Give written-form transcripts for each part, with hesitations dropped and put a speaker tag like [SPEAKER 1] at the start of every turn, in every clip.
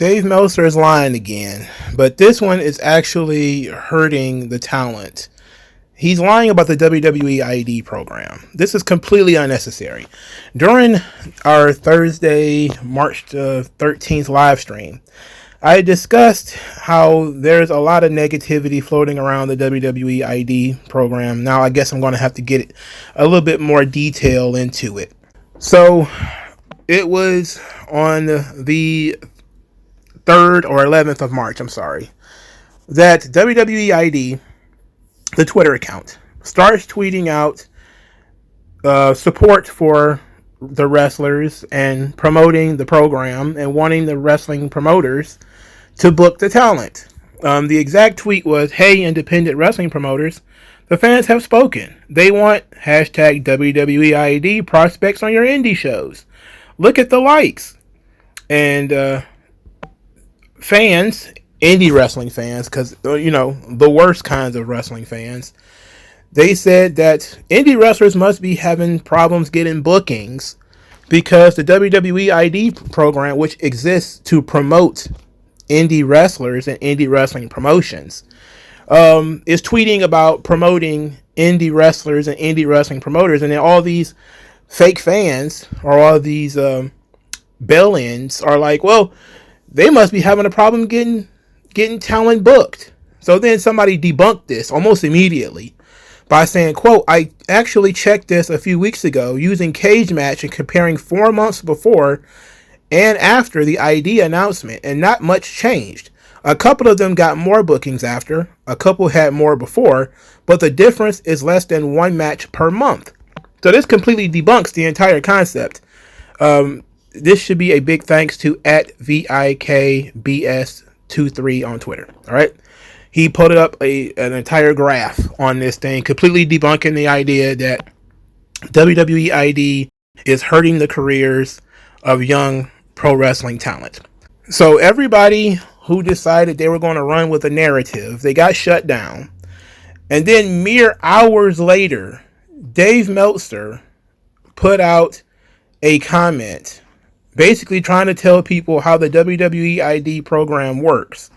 [SPEAKER 1] Dave Meltzer is lying again, but this one is actually hurting the talent. He's lying about the WWE ID program. This is completely unnecessary. During our Thursday, March 13th live stream, I discussed how there's a lot of negativity floating around the WWE ID program. Now, I guess I'm going to have to get a little bit more detail into it. So, it was on the 3rd or 11th of March, that WWE ID, the Twitter account, starts tweeting out support for the wrestlers and promoting the program and wanting the wrestling promoters to book the talent. The exact tweet was, "Hey, independent wrestling promoters, the fans have spoken. They want hashtag WWE ID prospects on your indie shows. Look at the likes." And fans, indie wrestling fans, because, the worst kinds of wrestling fans, they said that indie wrestlers must be having problems getting bookings because the WWE ID program, which exists to promote indie wrestlers and indie wrestling promotions, is tweeting about promoting indie wrestlers and indie wrestling promoters. And then all these fake fans or all these bail-ins are like, well, they must be having a problem getting talent booked. So then somebody debunked this almost immediately by saying, quote, "I actually checked this a few weeks ago using Cage Match and comparing 4 months before and after the ID announcement, and not much changed. A couple of them got more bookings after, a couple had more before, but the difference is less than one match per month." So this completely debunks the entire concept. This should be a big thanks to @VIKBS23 on Twitter. All right. He put up an entire graph on this thing, completely debunking the idea that WWE ID is hurting the careers of young pro wrestling talent. So everybody who decided they were going to run with a narrative, they got shut down. And then mere hours later, Dave Meltzer put out a comment basically trying to tell people how the WWE ID program works.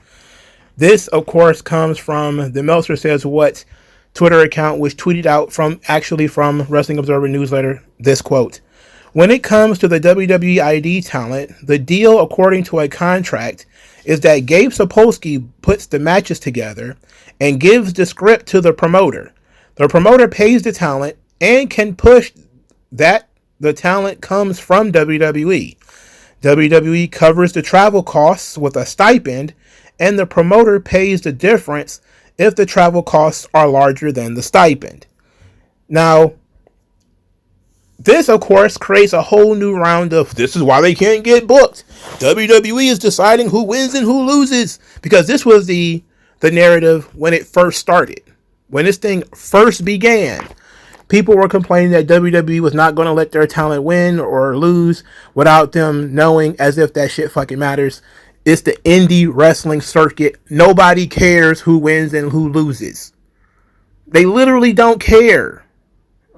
[SPEAKER 1] This, of course, comes from the Meltzer Says What Twitter account, which tweeted out from Wrestling Observer Newsletter this quote: "When it comes to the WWE ID talent, the deal, according to a contract, is that Gabe Sapolsky puts the matches together and gives the script to the promoter. The promoter pays the talent and can push that the talent comes from WWE. WWE covers the travel costs with a stipend, and the promoter pays the difference if the travel costs are larger than the stipend." Now, this, of course, creates a whole new round of, this is why they can't get booked. WWE is deciding who wins and who loses. Because this was the narrative when it first started. When this thing first began, people were complaining that WWE was not going to let their talent win or lose without them knowing, as if that shit fucking matters. It's the indie wrestling circuit. Nobody cares who wins and who loses. They literally don't care.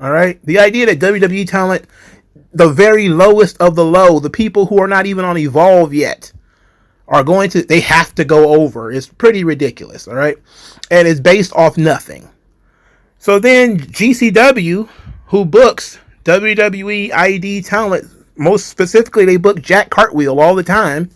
[SPEAKER 1] All right. The idea that WWE talent, the very lowest of the low, the people who are not even on Evolve yet, they have to go over. It's pretty ridiculous. All right. And it's based off nothing. So then GCW, who books WWE ID talent, most specifically, they book Jack Cartwheel all the time.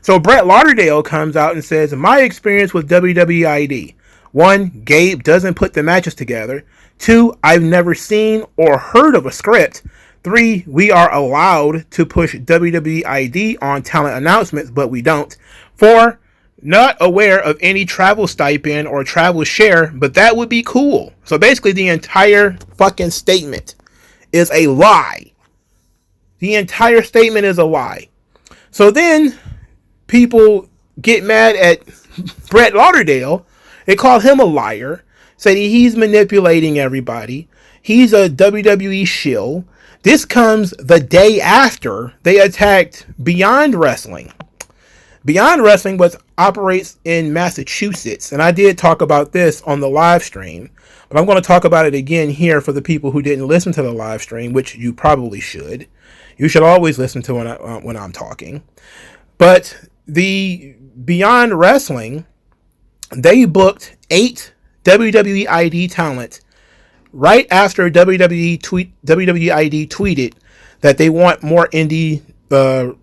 [SPEAKER 1] So Brett Lauderdale comes out and says, "My experience with WWE ID. 1, Gabe doesn't put the matches together. 2, I've never seen or heard of a script. 3, we are allowed to push WWE ID on talent announcements, but we don't. 4, not aware of any travel stipend or travel share, but that would be cool." So basically the entire fucking statement is a lie. The entire statement is a lie. So then people get mad at Brett Lauderdale. They call him a liar, say he's manipulating everybody. He's a WWE shill. This comes the day after they attacked Beyond Wrestling. Beyond Wrestling operates in Massachusetts, and I did talk about this on the live stream, but I'm going to talk about it again here for the people who didn't listen to the live stream, which you probably should. You should always listen to when I'm talking. But the Beyond Wrestling, they booked 8 WWE ID talent right after WWE ID tweeted that they want more indie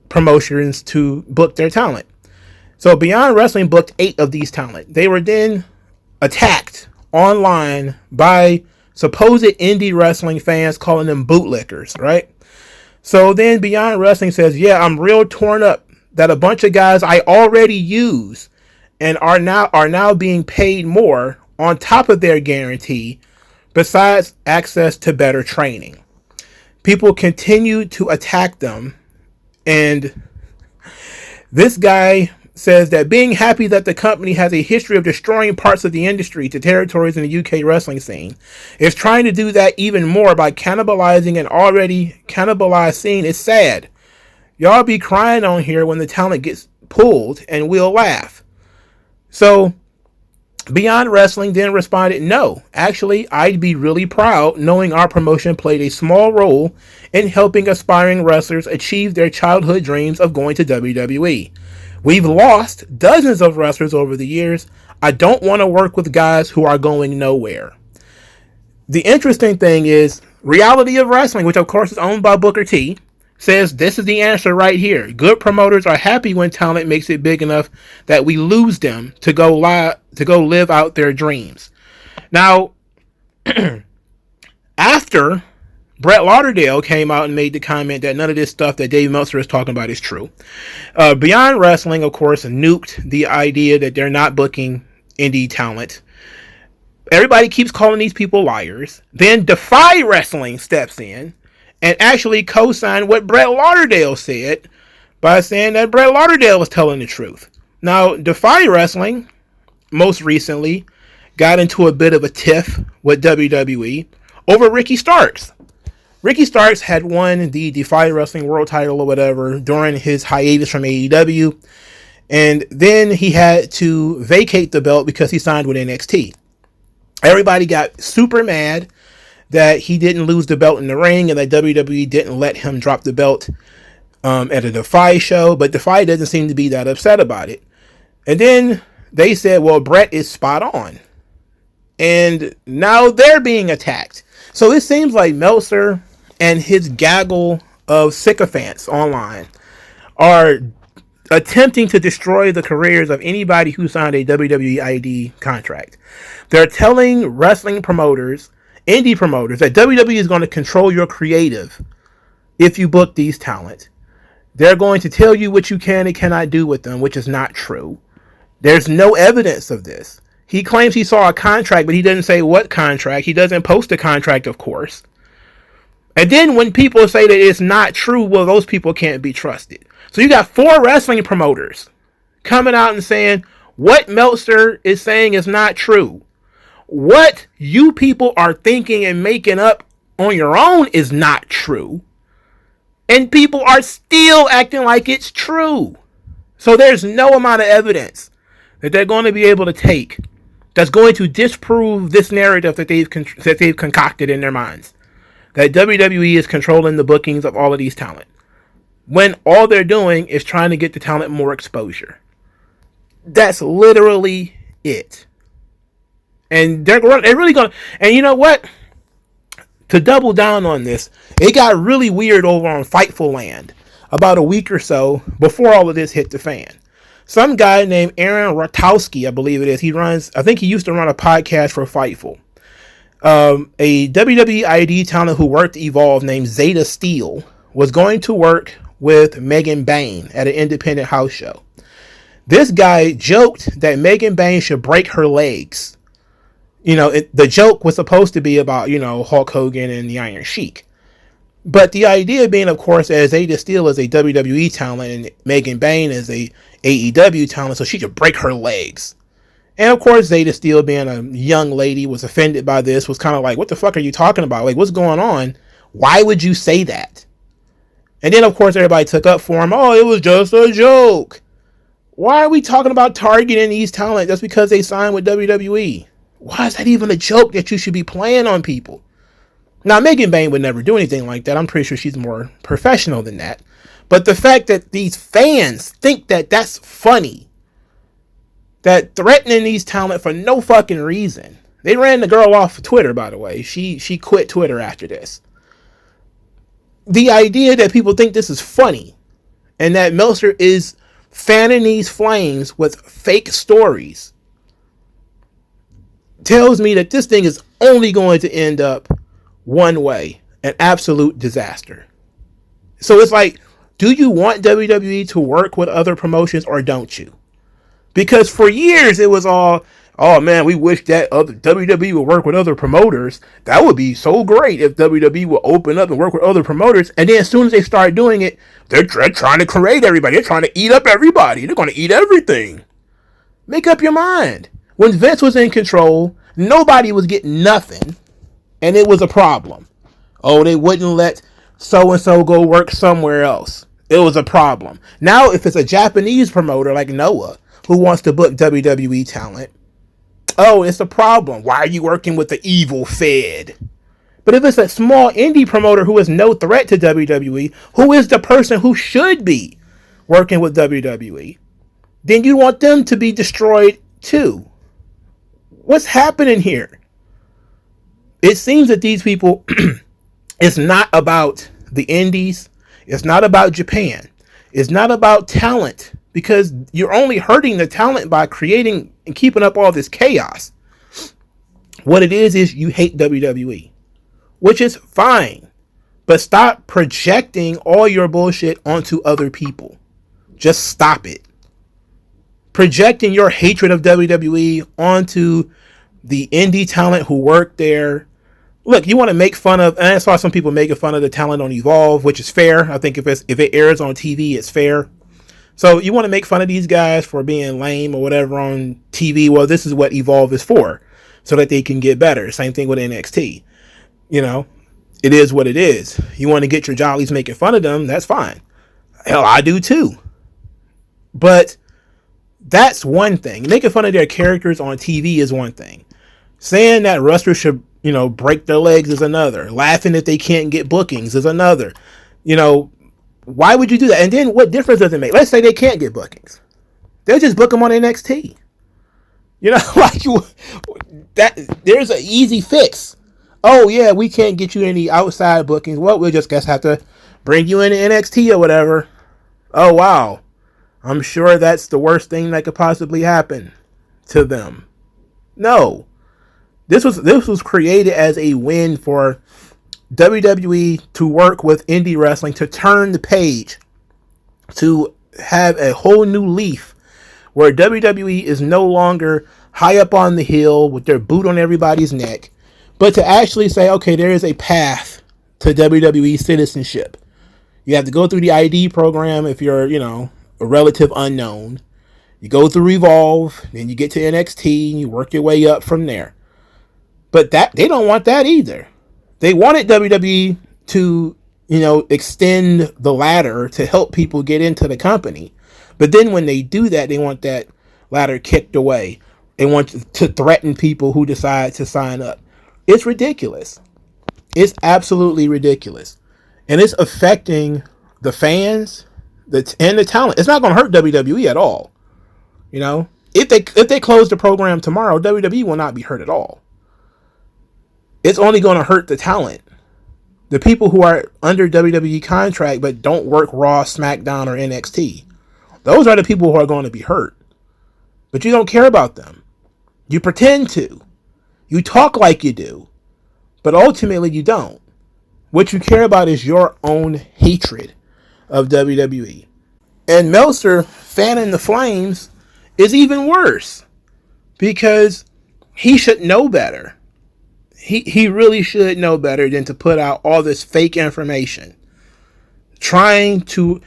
[SPEAKER 1] promotions to book their talent. So Beyond Wrestling booked 8 of these talent. They were then attacked online by supposed indie wrestling fans calling them bootlickers, right? So then Beyond Wrestling says, yeah, I'm real torn up that a bunch of guys I already use and are now being paid more on top of their guarantee, besides access to better training. People continue to attack them, and this guy says that being happy that the company has a history of destroying parts of the industry to territories in the UK wrestling scene, is trying to do that even more by cannibalizing an already cannibalized scene is sad. Y'all be crying on here when the talent gets pulled, and we'll laugh. So Beyond Wrestling then responded, no, actually, I'd be really proud knowing our promotion played a small role in helping aspiring wrestlers achieve their childhood dreams of going to WWE. We've lost dozens of wrestlers over the years. I don't want to work with guys who are going nowhere. The interesting thing is, Reality of Wrestling, which of course is owned by Booker T, says this is the answer right here. Good promoters are happy when talent makes it big enough that we lose them to go live out their dreams. Now, after Brett Lauderdale came out and made the comment that none of this stuff that Dave Meltzer is talking about is true, Beyond Wrestling, of course, nuked the idea that they're not booking indie talent. Everybody keeps calling these people liars. Then Defy Wrestling steps in and actually co-signed what Brett Lauderdale said by saying that Brett Lauderdale was telling the truth. Now, Defy Wrestling most recently got into a bit of a tiff with WWE over Ricky Starks. Ricky Starks had won the Defy Wrestling World title or whatever during his hiatus from AEW, and then he had to vacate the belt because he signed with NXT. Everybody got super mad that he didn't lose the belt in the ring and that WWE didn't let him drop the belt at a Defy show, but Defy doesn't seem to be that upset about it. And then they said, well, Brett is spot on. And now they're being attacked. So it seems like Meltzer and his gaggle of sycophants online are attempting to destroy the careers of anybody who signed a WWE ID contract. They're telling wrestling promoters, indie promoters, that WWE is going to control your creative if you book these talent. They're going to tell you what you can and cannot do with them, which is not true. There's no evidence of this. He claims he saw a contract, but he doesn't say what contract. He doesn't post a contract, of course. And then when people say that it's not true, well, those people can't be trusted. So you got 4 wrestling promoters coming out and saying what Meltzer is saying is not true. What you people are thinking and making up on your own is not true. And people are still acting like it's true. So there's no amount of evidence that they're going to be able to take that's going to disprove this narrative that they've concocted in their minds, that WWE is controlling the bookings of all of these talent, when all they're doing is trying to get the talent more exposure. That's literally it. And they're really going to, and you know what? To double down on this, it got really weird over on Fightful Land about a week or so before all of this hit the fan. Some guy named Aaron Rotowski, I believe it is, I think he used to run a podcast for Fightful. A WWE ID talent who worked Evolve named Zeta Steel was going to work with Megan Bain at an independent house show. This guy joked that Megan Bain should break her legs. You know, the joke was supposed to be about, Hulk Hogan and the Iron Sheik. But the idea being, of course, as Zeta Steel is a WWE talent and Megan Bain is a AEW talent, so she could break her legs. And of course, Zeta Steel, being a young lady, was offended by this, was kind of like, what the fuck are you talking about? Like, what's going on? Why would you say that? And then, of course, everybody took up for him. Oh, it was just a joke. Why are we talking about targeting these talent just because they signed with WWE? Why is that even a joke that you should be playing on people? Now, Megan Bain would never do anything like that. I'm pretty sure she's more professional than that. But the fact that these fans think that that's funny, that threatening these talent for no fucking reason. They ran the girl off of Twitter, by the way. She quit Twitter after this. The idea that people think this is funny and that Meltzer is fanning these flames with fake stories tells me that this thing is only going to end up one way, an absolute disaster. So it's like, do you want WWE to work with other promotions or don't you? Because for years it was all, oh man, we wish that WWE would work with other promoters. That would be so great if WWE would open up and work with other promoters. And then as soon as they start doing it, they're trying to create everybody. They're trying to eat up everybody. They're going to eat everything. Make up your mind. When Vince was in control, nobody was getting nothing. And it was a problem. Oh, they wouldn't let so-and-so go work somewhere else. It was a problem. Now, if it's a Japanese promoter like Noah who wants to book WWE talent, oh, it's a problem. Why are you working with the evil Fed? But if it's a small indie promoter who is no threat to WWE, who is the person who should be working with WWE, then you want them to be destroyed too. What's happening here? It seems that these people, it's not about the indies. It's not about Japan. It's not about talent, because you're only hurting the talent by creating and keeping up all this chaos. What it is you hate WWE, which is fine, but stop projecting all your bullshit onto other people. Just stop it. Projecting your hatred of WWE onto the indie talent who work there. Look, you want to make fun of, and I saw some people making fun of the talent on Evolve, which is fair. I think if it airs on TV, it's fair. So you want to make fun of these guys for being lame or whatever on TV. Well, this is what Evolve is for, so that they can get better. Same thing with NXT. You know, it is what it is. You want to get your jollies making fun of them, that's fine. Hell, I do too. But that's one thing. Making fun of their characters on TV is one thing. Saying that wrestlers should, break their legs is another. Laughing if they can't get bookings is another. Why would you do that? And then what difference does it make? Let's say they can't get bookings. They'll just book them on NXT. There's an easy fix. Oh yeah, we can't get you any outside bookings. Well, we'll just have to bring you into NXT or whatever. Oh wow. I'm sure that's the worst thing that could possibly happen to them. No. This was created as a win for WWE to work with indie wrestling, to turn the page, to have a whole new leaf where WWE is no longer high up on the hill with their boot on everybody's neck, but to actually say, okay, there is a path to WWE citizenship. You have to go through the ID program if you're, a relative unknown. You go through Evolve, then you get to NXT, and you work your way up from there. But they don't want that either. They wanted WWE to, extend the ladder to help people get into the company. But then when they do that, they want that ladder kicked away. They want to threaten people who decide to sign up. It's ridiculous. It's absolutely ridiculous. And it's affecting the fans and the talent. It's not going to hurt WWE at all. If they close the program tomorrow, WWE will not be hurt at all. It's only going to hurt the talent. The people who are under WWE contract but don't work Raw, SmackDown, or NXT. Those are the people who are going to be hurt. But you don't care about them. You pretend to. You talk like you do. But ultimately you don't. What you care about is your own hatred of WWE. And Meltzer fanning the flames is even worse. Because he should know better. He really should know better than to put out all this fake information. Trying to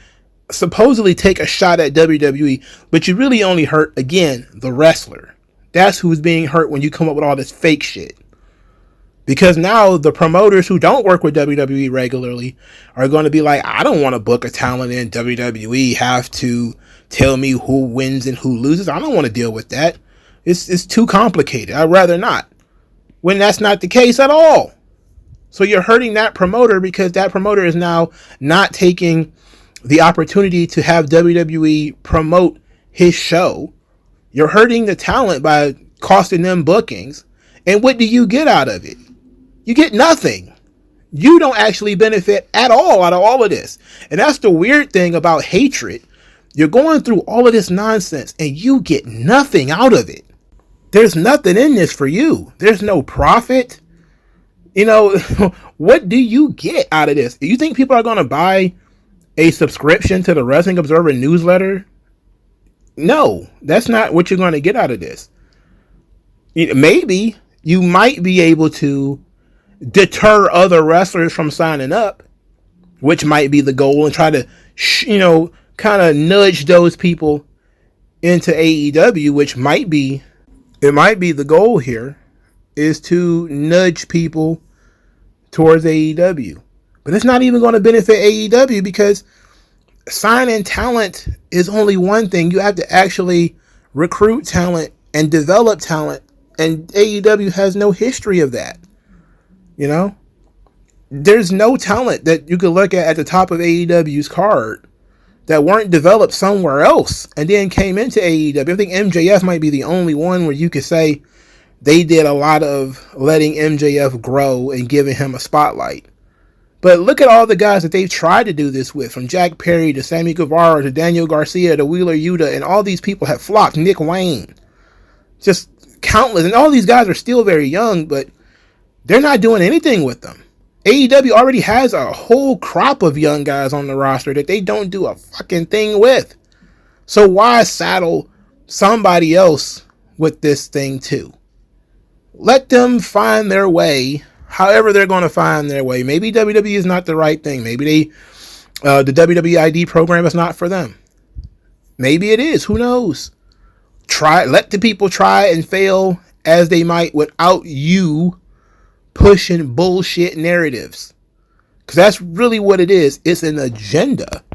[SPEAKER 1] supposedly take a shot at WWE, but you really only hurt, again, the wrestler. That's who's being hurt when you come up with all this fake shit. Because now the promoters who don't work with WWE regularly are going to be like, I don't want to book a talent in WWE, have to tell me who wins and who loses. I don't want to deal with that. It's too complicated. I'd rather not. When that's not the case at all. So you're hurting that promoter because that promoter is now not taking the opportunity to have WWE promote his show. You're hurting the talent by costing them bookings. And what do you get out of it? You get nothing. You don't actually benefit at all out of all of this. And that's the weird thing about hatred. You're going through all of this nonsense and you get nothing out of it. There's nothing in this for you. There's no profit. You know, what do you get out of this? You think people are going to buy a subscription to the Wrestling Observer newsletter? No, that's not what you're going to get out of this. Maybe you might be able to deter other wrestlers from signing up, which might be the goal, and try to, kind of nudge those people into AEW, which might be the goal here, is to nudge people towards AEW. But it's not even going to benefit AEW, because signing talent is only one thing. You have to actually recruit talent and develop talent, and AEW has no history of that. There's no talent that you could look at the top of AEW's card that weren't developed somewhere else and then came into AEW. I think MJF might be the only one where you could say they did a lot of letting MJF grow and giving him a spotlight. But look at all the guys that they've tried to do this with, from Jack Perry to Sammy Guevara to Daniel Garcia to Wheeler Yuta, and all these people have flopped. Nick Wayne. Just countless. And all these guys are still very young, but they're not doing anything with them. AEW already has a whole crop of young guys on the roster that they don't do a fucking thing with. So why saddle somebody else with this thing too? Let them find their way, however they're going to find their way. Maybe WWE is not the right thing. Maybe the WWE ID program is not for them. Maybe it is. Who knows? Let the people try and fail as they might without you pushing bullshit narratives. Because that's really what it is. It's an agenda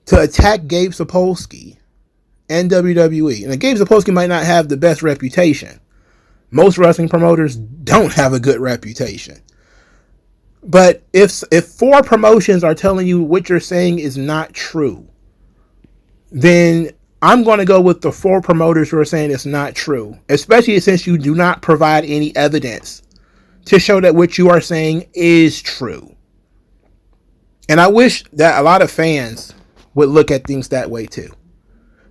[SPEAKER 1] to attack Gabe Sapolsky and WWE. And Gabe Sapolsky might not have the best reputation. Most wrestling promoters don't have a good reputation. But if 4 promotions are telling you what you're saying is not true, then I'm going to go with the 4 promoters who are saying it's not true, especially since you do not provide any evidence to show that what you are saying is true. And I wish that a lot of fans would look at things that way too.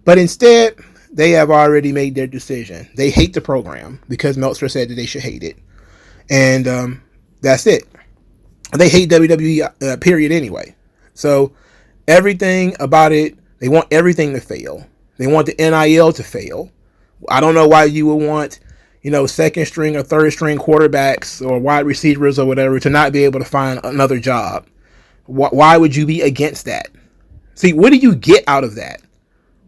[SPEAKER 1] But instead, they have already made their decision. They hate the program because Meltzer said that they should hate it. And that's it. They hate WWE, period, anyway. So everything about it, they want everything to fail. They want the NIL to fail. I don't know why you would want, second string or third string quarterbacks or wide receivers or whatever to not be able to find another job. Why would you be against that? See, what do you get out of that?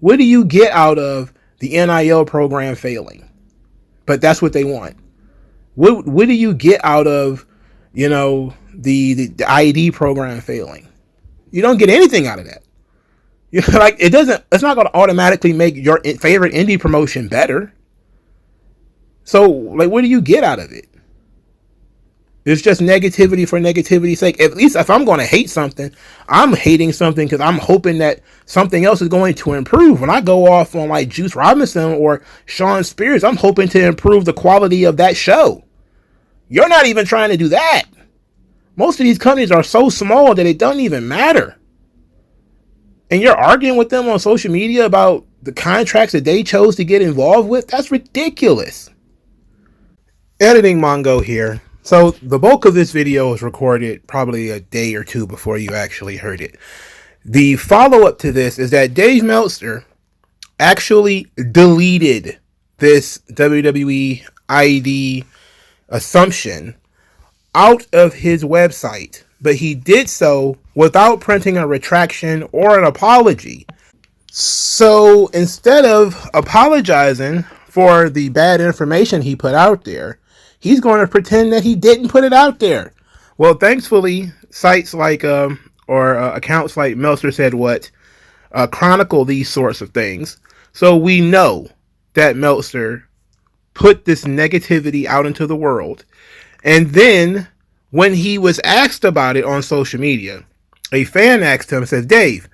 [SPEAKER 1] What do you get out of the NIL program failing? But that's what they want. What do you get out of, the ID program failing? You don't get anything out of that. It's not going to automatically make your favorite indie promotion better. So, what do you get out of it? It's just negativity for negativity's sake. At least if I'm going to hate something, I'm hating something because I'm hoping that something else is going to improve. When I go off on like Juice Robinson or Sean Spears, I'm hoping to improve the quality of that show. You're not even trying to do that. Most of these companies are so small that it doesn't even matter. And you're arguing with them on social media about the contracts that they chose to get involved with? That's ridiculous. Editing Mongo here. So the bulk of this video was recorded probably a day or two before you actually heard it. The follow-up to this is that Dave Meltzer actually deleted this WWE ID assumption out of his website, but he did so without printing a retraction or an apology. So instead of apologizing for the bad information he put out there, he's going to pretend that he didn't put it out there. Well, thankfully, sites like, accounts like Meltzer Said What, chronicle these sorts of things. So we know that Meltzer put this negativity out into the world. And then when he was asked about it on social media, A fan asked him, says, Dave,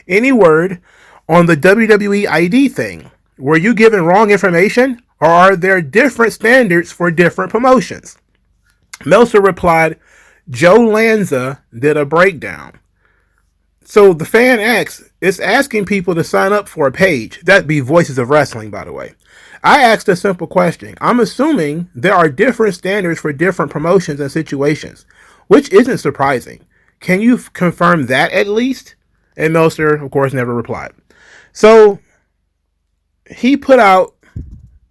[SPEAKER 1] any word on the WWE ID thing? Were you given wrong information, or are there different standards for different promotions? Meltzer replied, Joe Lanza did a breakdown. So the fan X is asking people to sign up for a page. That'd be Voices of Wrestling, by the way. I asked a simple question. I'm assuming there are different standards for different promotions and situations, which isn't surprising. Can you confirm that at least? And Meltzer, of course, never replied. So he put out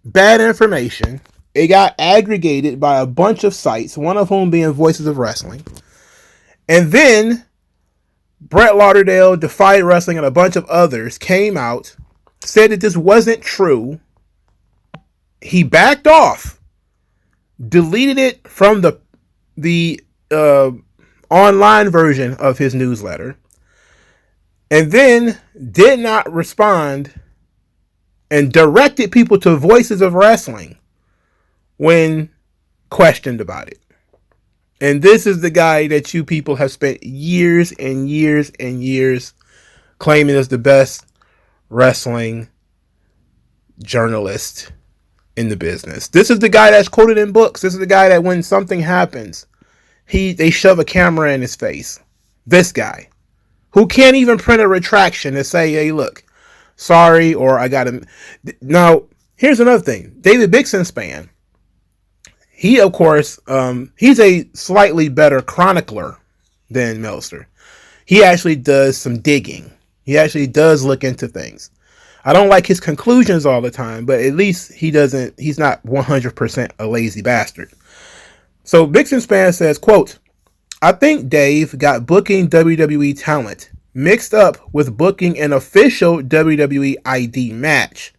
[SPEAKER 1] bad information. It got aggregated by a bunch of sites, one of whom being Voices of Wrestling. And then Brett Lauderdale, Defy Wrestling, and a bunch of others came out, said that this wasn't true. He backed off, deleted it from the online version of his newsletter, and then did not respond and directed people to Voices of Wrestling when questioned about it. And this is the guy that you people have spent years and years and years claiming as the best wrestling journalist in the business. This is the guy that's quoted in books. This is the guy that when something happens, they shove a camera in his face. This guy, who can't even print a retraction to say, hey, look, sorry, or I got to... Now, here's another thing. David Bixenspan, he, of course, he's a slightly better chronicler than Meltzer. He actually does some digging. He actually does look into things. I don't like his conclusions all the time, but at least he's not 100% a lazy bastard. So Bixenspan says, quote, I think Dave got booking WWE talent mixed up with booking an official WWE ID match.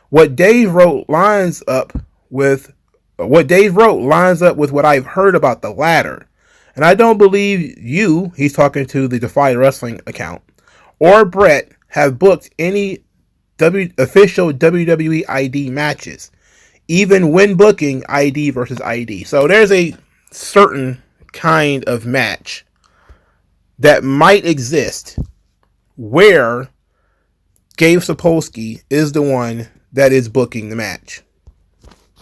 [SPEAKER 1] What Dave wrote lines up with what I've heard about the latter. And I don't believe you, he's talking to the Defy Wrestling account, or Brett have booked any official WWE ID matches, even when booking ID versus ID. So there's a certain kind of match that might exist where Gabe Sapolsky is the one that is booking the match.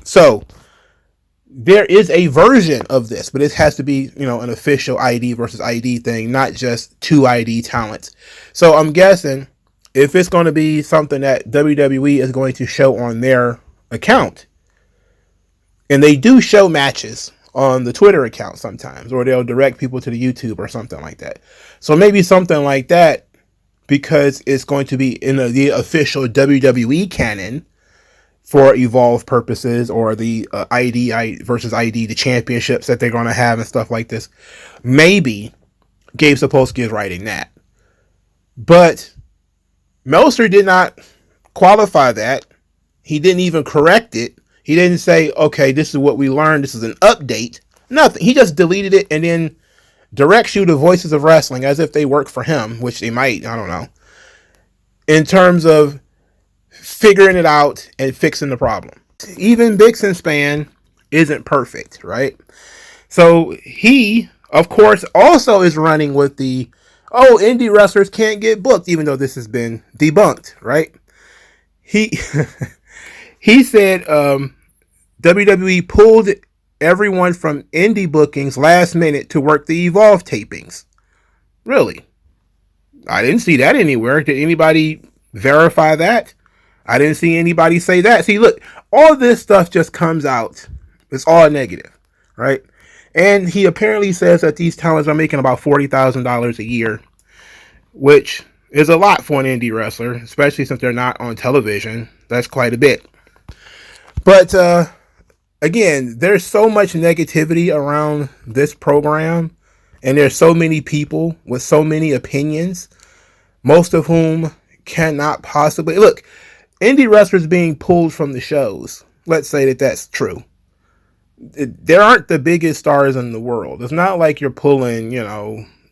[SPEAKER 1] So there is a version of this, but it has to be, an official ID versus ID thing, not just two ID talents. So I'm guessing if it's going to be something that WWE is going to show on their account, and they do show matches on the Twitter account sometimes, or they'll direct people to the YouTube or something like that. So maybe something like that, because it's going to be in the official WWE canon for Evolve purposes, or the ID versus ID, the championships that they're going to have and stuff like this. Maybe Gabe Sapolsky is writing that. But Meltzer did not qualify that. He didn't even correct it. He didn't say, okay, this is what we learned. This is an update. Nothing. He just deleted it and then directs you to Voices of Wrestling as if they work for him, which they might. I don't know. In terms of figuring it out and fixing the problem. Even Bixenspan isn't perfect, right? So he, of course, also is running with the, indie wrestlers can't get booked, even though this has been debunked, right? He said WWE pulled everyone from indie bookings last minute to work the Evolve tapings. Really? I didn't see that anywhere. Did anybody verify that? I didn't see anybody say that. See, look, all this stuff just comes out. It's all negative, right? And he apparently says that these talents are making about $40,000 a year, which is a lot for an indie wrestler, especially since they're not on television. That's quite a bit. But again, there's so much negativity around this program, and there's so many people with so many opinions, most of whom cannot possibly... Look, indie wrestlers being pulled from the shows, let's say that that's true. There aren't the biggest stars in the world. It's not like you're pulling,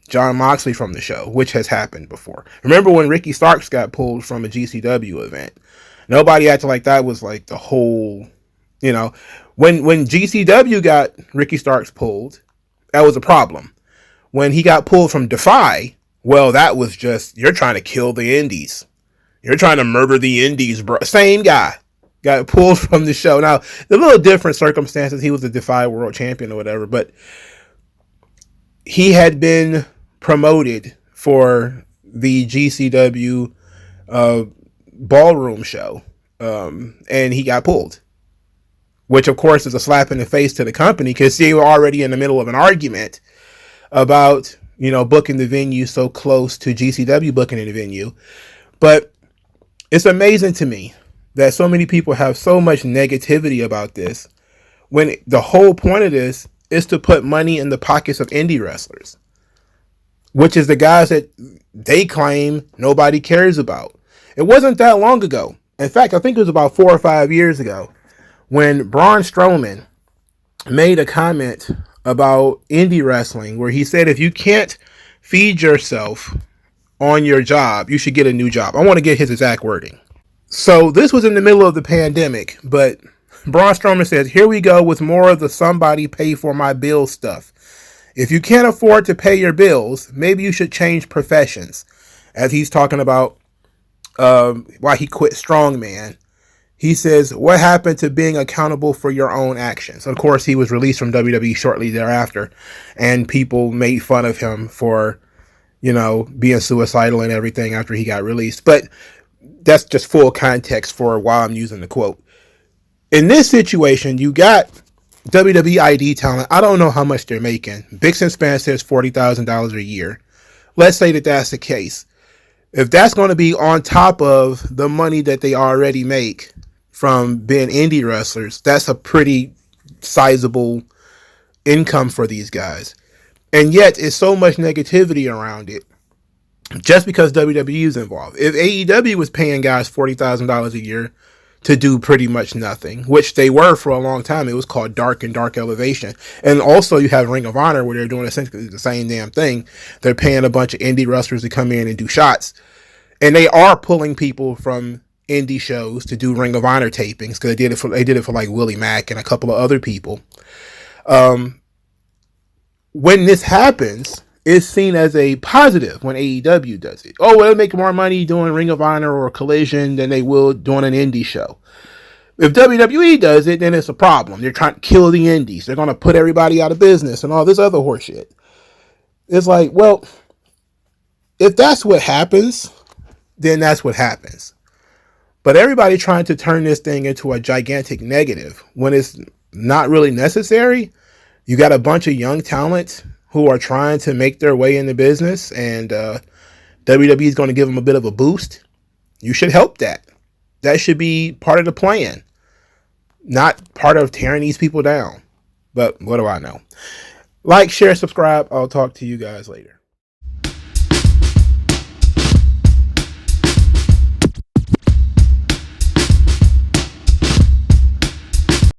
[SPEAKER 1] John Moxley from the show, which has happened before. Remember when Ricky Starks got pulled from a GCW event? Nobody acted like that was like the whole, when GCW got Ricky Starks pulled, that was a problem. When he got pulled from Defy, well, that was just, you're trying to kill the indies. You're trying to murder the indies, bro. Same guy. Got pulled from the show. Now, a little different circumstances. He was a Defy World Champion or whatever, but he had been promoted for the GCW ballroom show, and he got pulled, which of course is a slap in the face to the company, because they were already in the middle of an argument about, you know, booking the venue so close to GCW booking in the venue. But it's amazing to me that so many people have so much negativity about this, when the whole point of this is to put money in the pockets of indie wrestlers, which is the guys that they claim nobody cares about. It wasn't that long ago. In fact, I think it was about 4 or 5 years ago when Braun Strowman made a comment about indie wrestling, where he said, if you can't feed yourself on your job, you should get a new job. I want to get his exact wording. So this was in the middle of the pandemic, but Braun Strowman says, here we go with more of the somebody pay for my bill stuff. If you can't afford to pay your bills, maybe you should change professions. As he's talking about why he quit Strongman. He says, what happened to being accountable for your own actions? Of course, he was released from WWE shortly thereafter, and people made fun of him for, you know, being suicidal and everything after he got released. But that's just full context for why I'm using the quote. In this situation, you got WWE ID talent. I don't know how much they're making. Bixen Span says $40,000 a year. Let's say that that's the case. If that's going to be on top of the money that they already make from being indie wrestlers, that's a pretty sizable income for these guys. And yet, it's so much negativity around it just because WWE is involved. If AEW was paying guys $40,000 a year to do pretty much nothing, which they were for a long time, it was called Dark and Dark Elevation. And also you have Ring of Honor, where they're doing essentially the same damn thing. They're paying a bunch of indie wrestlers to come in and do shots. And they are pulling people from indie shows to do Ring of Honor tapings, because they did it for like Willie Mack and a couple of other people. When this happens, it's seen as a positive when AEW does it. Oh, well, they make more money doing Ring of Honor or Collision than they will doing an indie show. If WWE does it, then it's a problem. They're trying to kill the indies. They're going to put everybody out of business and all this other horseshit. It's like, well, if that's what happens, then that's what happens. But everybody trying to turn this thing into a gigantic negative when it's not really necessary. You got a bunch of young talent who are trying to make their way in the business, and WWE is going to give them a bit of a boost. You should help that. That should be part of the plan, not part of tearing these people down. But what do I know? Like, share, subscribe. I'll talk to you guys later.